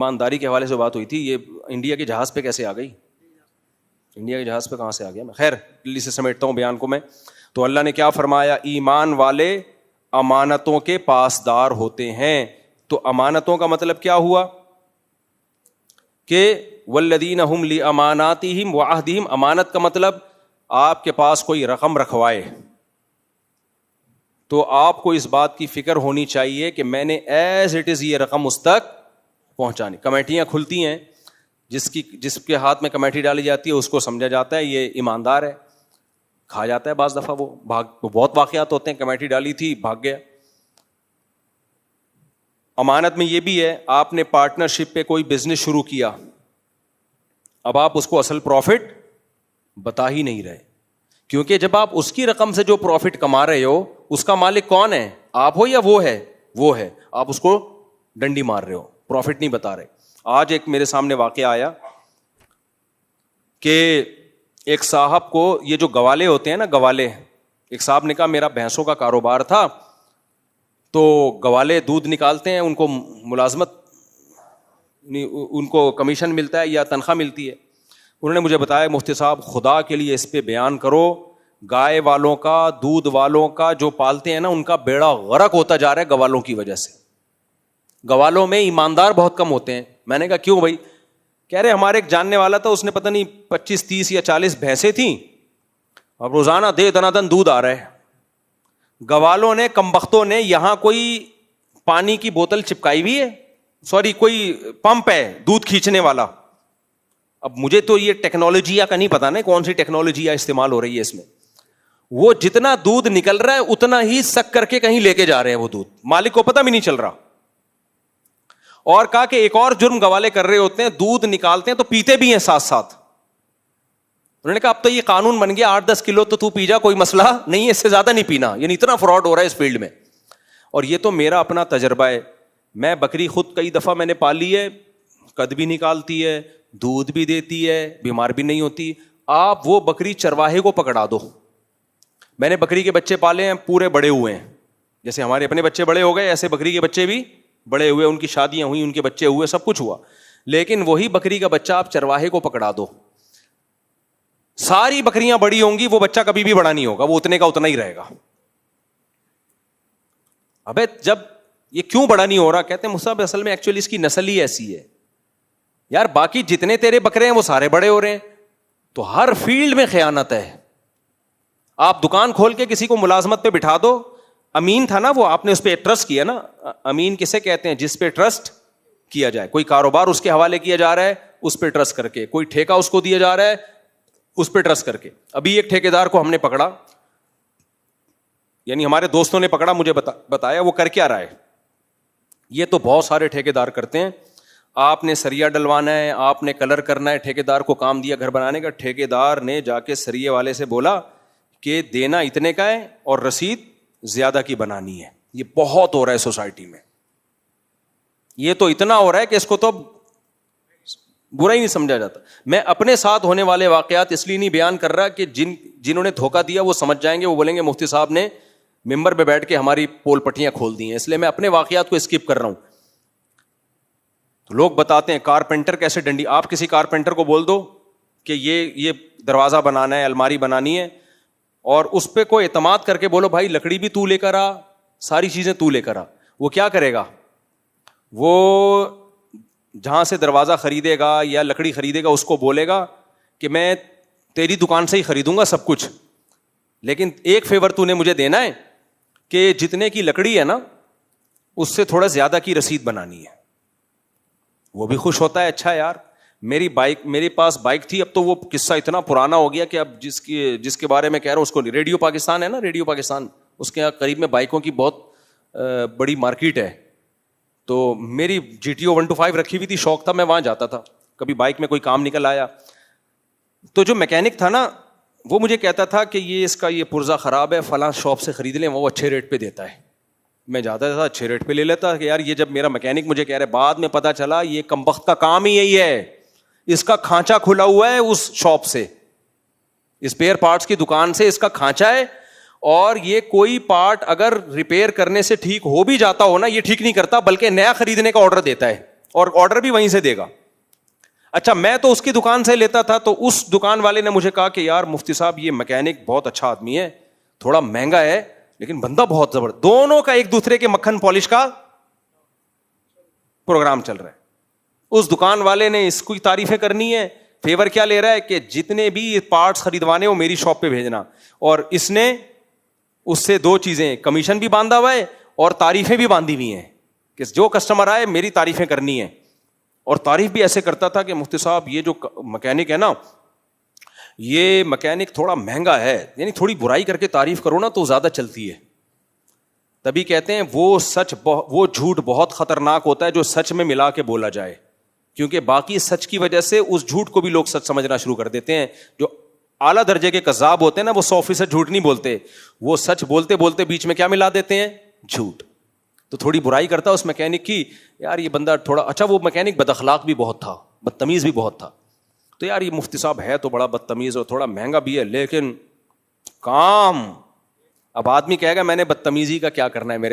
ایمانداری کے حوالے سے بات ہوئی تھی, یہ انڈیا کے جہاز پہ کیسے آ گئی؟ انڈیا کے جہاز پہ کہاں سے آ گیا؟ میں خیر جلدی سے سمیٹتا ہوں بیان کو میں. تو اللہ نے کیا فرمایا؟ ایمان والے امانتوں کے پاسدار ہوتے ہیں. تو امانتوں کا مطلب کیا ہوا کہ والذین هم لاماناتہم وعہدہم. امانت کا مطلب آپ کے پاس کوئی رقم رکھوائے تو آپ کو اس بات کی فکر ہونی چاہیے کہ میں نے ایز اٹ از یہ رقم اس تک پہنچانی. کمیٹیاں کھلتی ہیں, جس کے ہاتھ میں کمیٹی ڈالی جاتی ہے اس کو سمجھا جاتا ہے یہ ایماندار ہے, کھا جاتا ہے بعض دفعہ. وہ بہت واقعات ہوتے ہیں, کمیٹی ڈالی تھی بھاگ گیا. امانت میں یہ بھی ہے, آپ نے پارٹنرشپ پہ کوئی بزنس شروع کیا, اب آپ اس کو اصل پروفٹ بتا ہی نہیں رہے, کیونکہ جب آپ اس کی رقم سے جو پروفٹ کما رہے ہو اس کا مالک کون ہے؟ آپ ہو یا وہ ہے؟ وہ ہے. آپ اس کو ڈنڈی مار رہے ہو, پروفٹ نہیں بتا رہے. آج ایک میرے سامنے واقعہ آیا کہ ایک صاحب کو یہ جو گوالے ہوتے ہیں نا, گوالے, ایک صاحب نے کہا میرا بھینسوں کا کاروبار تھا تو گوالے دودھ نکالتے ہیں, ان کو ملازمت, ان کو کمیشن ملتا ہے یا تنخواہ ملتی ہے. انہوں نے مجھے بتایا مفتی صاحب خدا کے لیے اس پہ بیان کرو, گائے والوں کا, دودھ والوں کا جو پالتے ہیں نا ان کا بیڑا غرق ہوتا جا رہا ہے گوالوں کی وجہ سے. گوالوں میں ایماندار بہت کم ہوتے ہیں. میں نے کہا کیوں بھائی؟ کہہ رہے ہمارے ایک جاننے والا تھا, اس نے پتہ نہیں 25 30 یا 40 بھینسیں تھیں, اب روزانہ دن دودھ آ رہا ہے. گوالوں نے, کمبختوں نے یہاں کوئی پانی کی بوتل چپکائی ہوئی ہے, سوری کوئی پمپ ہے دودھ کھینچنے والا. اب مجھے تو یہ ٹیکنالوجی کا نہیں پتا نا کون سی ٹیکنالوجی استعمال ہو رہی ہے اس میں. وہ جتنا دودھ نکل رہا ہے اتنا ہی سک کر کے کہیں لے کے جا رہے ہیں وہ دودھ, مالک کو پتہ بھی نہیں چل رہا. اور کہا کہ ایک اور جرم گوالے کر رہے ہوتے ہیں, دودھ نکالتے ہیں تو پیتے بھی ہیں ساتھ ساتھ. انہوں نے کہا اب تو یہ قانون بن گیا 8-10 کلو تو پی جا, کوئی مسئلہ نہیں ہے, اس سے زیادہ نہیں پینا. یعنی اتنا فراڈ ہو رہا ہے اس فیلڈ میں. اور یہ تو میرا اپنا تجربہ ہے, میں بکری خود کئی دفعہ میں نے پالی ہے, قد بھی نکالتی ہے, دودھ بھی دیتی ہے, بیمار بھی نہیں ہوتی. آپ وہ بکری چرواہے کو پکڑا دو. میں نے بکری کے بچے پالے ہیں, پورے بڑے ہوئے ہیں, جیسے ہمارے اپنے بچے بڑے ہو گئے ایسے بکری کے بچے بھی بڑے ہوئے, ان کی شادیاں ہوئی, ان کے بچے ہوئے, سب کچھ ہوا. لیکن وہی بکری کا بچہ آپ چرواہے کو پکڑا دو, ساری بکریاں بڑی ہوں گی, وہ بچہ کبھی بھی بڑا نہیں ہوگا, وہ اتنے کا اتنا ہی رہے گا. ابے جب یہ کیوں بڑا نہیں ہو رہا؟ کہتے ہیں مصعب اصل میں ایکچولی اس کی نسل ہی ایسی ہے. یار باقی جتنے تیرے بکرے ہیں وہ سارے بڑے ہو رہے ہیں. تو ہر فیلڈ میں خیانت ہے. آپ دکان کھول کے کسی کو ملازمت پہ بٹھا دو, امین تھا نا وہ, آپ نے اس پہ ٹرسٹ کیا نا. امین کسے کہتے ہیں؟ جس پہ ٹرسٹ کیا جائے. کوئی کاروبار اس کے حوالے کیا جا رہا ہے اس پہ ٹرسٹ کر کے, کوئی ٹھیکہ اس کو دیا جا رہا ہے اس پہ ٹرسٹ کر کے. ابھی ایک ٹھیکیدار کو ہم نے پکڑا, یعنی ہمارے دوستوں نے پکڑا, مجھے بتایا وہ کر کیا رہا ہے. یہ تو بہت سارے ٹھیکیدار کرتے ہیں. آپ نے سریا ڈلوانا ہے, آپ نے کلر کرنا ہے, ٹھیکیدار کو کام دیا گھر بنانے کا, ٹھیکیدار نے جا کے سریے والے سے بولا کہ دینا اتنے کا ہے اور رسید زیادہ کی بنانی ہے. یہ بہت ہو رہا ہے سوسائٹی میں, یہ تو اتنا ہو رہا ہے کہ اس کو تو برا ہی نہیں سمجھا جاتا. میں اپنے ساتھ ہونے والے واقعات اس لیے نہیں بیان کر رہا کہ جنہوں نے دھوکہ دیا وہ سمجھ جائیں گے, وہ بولیں گے مفتی صاحب نے ممبر پہ بیٹھ کے ہماری پول پٹیاں کھول دی ہیں, اس لیے میں اپنے واقعات کو اسکپ کر رہا ہوں. تو لوگ بتاتے ہیں کارپینٹر کیسے ڈنڈی, آپ کسی کارپینٹر کو بول دو کہ یہ دروازہ بنانا ہے, الماری بنانی ہے, اور اس پہ کوئی اعتماد کر کے بولو بھائی لکڑی بھی تو لے کر آ, ساری چیزیں تو لے کر آ, وہ کیا کرے گا؟ وہ جہاں سے دروازہ خریدے گا یا لکڑی خریدے گا اس کو بولے گا کہ میں تیری دکان سے ہی خریدوں گا سب کچھ, لیکن ایک فیور تو نے مجھے دینا ہے کہ جتنے کی لکڑی ہے نا اس سے تھوڑا زیادہ کی رسید بنانی ہے. وہ بھی خوش ہوتا ہے, اچھا یار میرے پاس بائک تھی, اب تو وہ قصہ اتنا پرانا ہو گیا کہ اب جس کے بارے میں کہہ رہا ہوں اس کو, ریڈیو پاکستان ہے نا, ریڈیو پاکستان, اس کے قریب میں بائکوں کی بہت بڑی مارکیٹ ہے. تو میری GTO 125 رکھی ہوئی تھی, شوق تھا, میں وہاں جاتا تھا. کبھی بائک میں کوئی کام نکل آیا تو جو میکینک تھا نا وہ مجھے کہتا تھا کہ یہ اس کا یہ پرزہ خراب ہے, فلاں شاپ سے خرید لیں, وہ اچھے ریٹ پہ دیتا ہے. میں جاتا تھا اچھے ریٹ پہ لے لیتا کہ یار یہ جب میرا میکینک مجھے کہہ رہے, بعد میں پتا چلا یہ کمبخت کا کام ہی یہی ہے, اس کا کھانچا کھلا ہوا ہے اس شاپ سے, اسپیئر پارٹس کی دکان سے اس کا کھانچا ہے, اور یہ کوئی پارٹ اگر ریپیئر کرنے سے ٹھیک ہو بھی جاتا ہو نا یہ ٹھیک نہیں کرتا بلکہ نیا خریدنے کا آرڈر دیتا ہے. اور آرڈر بھی وہیں سے دے گا. اچھا میں تو اس کی دکان سے لیتا تھا, تو اس دکان والے نے مجھے کہا کہ یار مفتی صاحب یہ میکینک بہت اچھا آدمی ہے, تھوڑا مہنگا ہے لیکن بندہ بہت زبردست. دونوں کا ایک دوسرے کے مکھن پالش کا پروگرام چل رہا ہے. اس دکان والے نے اس کو تعریفیں کرنی ہے, فیور کیا لے رہا ہے کہ جتنے بھی پارٹس خریدوانے وہ میری شاپ پہ بھیجنا, اور اس نے اس سے دو چیزیں, کمیشن بھی باندھا ہوا ہے اور تعریفیں بھی باندھی ہوئی ہیں کہ جو کسٹمر آئے میری تعریفیں کرنی ہے. اور تعریف بھی ایسے کرتا تھا کہ مفتی صاحب یہ جو مکینک ہے نا, یہ مکینک تھوڑا مہنگا ہے, یعنی تھوڑی برائی کر کے تعریف کرو نا تو زیادہ چلتی ہے. تبھی کہتے ہیں وہ جھوٹ بہت خطرناک ہوتا ہے جو سچ میں ملا کے بولا جائے, کیونکہ باقی سچ کی وجہ سے اس جھوٹ کو بھی لوگ سچ سمجھنا شروع کر دیتے ہیں. جو اعلیٰ درجے کے کذاب ہوتے ہیں نا, وہ 100% جھوٹ نہیں بولتے, وہ سچ بولتے بولتے بیچ میں کیا ملا دیتے ہیں, جھوٹ. تو تھوڑی برائی کرتا اس میکینک کی, یار یہ بندہ تھوڑا اچھا, وہ میکینک بد اخلاق بھی بہت تھا, بدتمیز بھی بہت تھا, تو یار یہ مفتی صاحب ہے تو بڑا بدتمیز اور تھوڑا مہنگا بھی ہے لیکن کام. اب آدمی کہے گا میں نے بدتمیزی کا کیا کرنا ہے میرے